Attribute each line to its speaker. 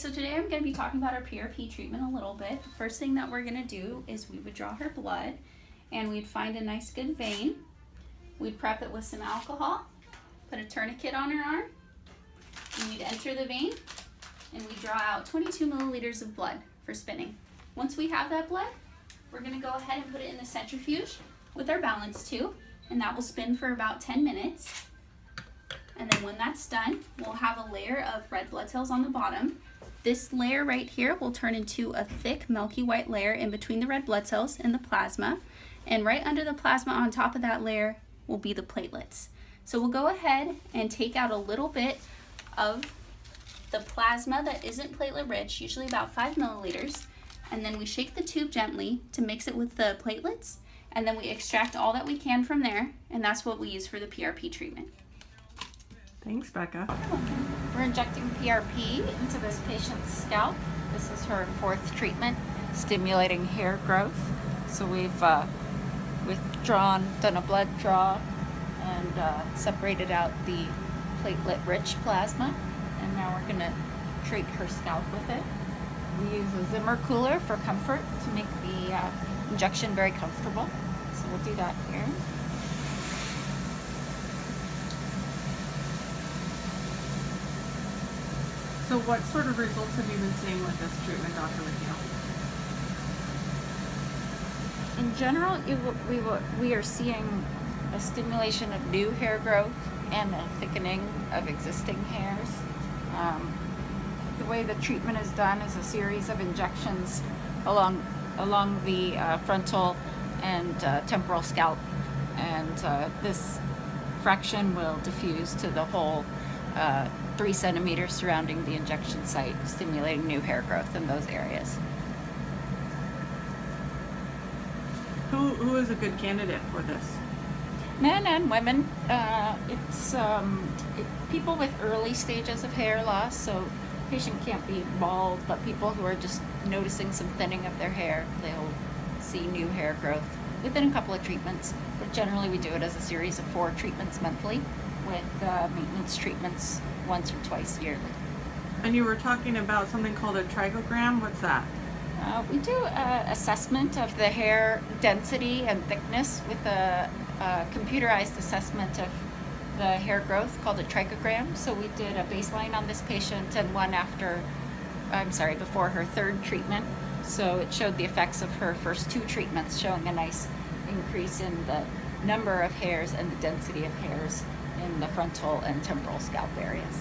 Speaker 1: so today I'm going to be talking about our PRP treatment a little bit. The first thing that we're going to do is we would draw her blood and we'd find a nice good vein. We'd prep it with some alcohol, put a tourniquet on her arm, and we'd enter the vein and we draw out 22 milliliters of blood for spinning. Once we have that blood, we're going to go ahead and put it in the centrifuge with our balance tube, and that will spin for about 10 minutes. And then when that's done, we'll have a layer of red blood cells on the bottom. This layer right here will turn into a thick milky white layer in between the red blood cells and the plasma. And right under the plasma on top of that layer will be the platelets. So we'll go ahead and take out a little bit of the plasma that isn't platelet rich, usually about 5 milliliters. And then we shake the tube gently to mix it with the platelets. And then we extract all that we can from there. And that's what we use for the PRP treatment.
Speaker 2: Thanks, Becca.
Speaker 3: We're injecting PRP into this patient's scalp. This is her 4th treatment, stimulating hair growth. So we've done a blood draw and separated out the platelet rich plasma. And now we're going to treat her scalp with it. We use a Zimmer cooler for comfort to make the injection very comfortable. So we'll do that here.
Speaker 2: So what sort of results have you been seeing with this treatment, Dr. McNeill?
Speaker 3: In general, we are seeing a stimulation of new hair growth and a thickening of existing hairs. The way the treatment is done is a series of injections along the frontal and temporal scalp, and this fraction will diffuse to the whole 3 centimeters surrounding the injection site, stimulating new hair growth in those areas.
Speaker 2: Who is a good candidate for this?
Speaker 3: Men and women. People with early stages of hair loss, so patient can't be bald, but people who are just noticing some thinning of their hair, they'll see new hair growth within a couple of treatments. But generally we do it as a series of 4 treatments monthly with maintenance treatments once or twice yearly.
Speaker 2: And you were talking about something called a trichogram. What's that?
Speaker 3: We do assessment of the hair density and thickness with a computerized assessment of the hair growth called a trichogram. So we did a baseline on this patient and one before her 3rd treatment. So it showed the effects of her first 2 treatments, showing a nice increase in the number of hairs and the density of hairs in the frontal and temporal scalp areas.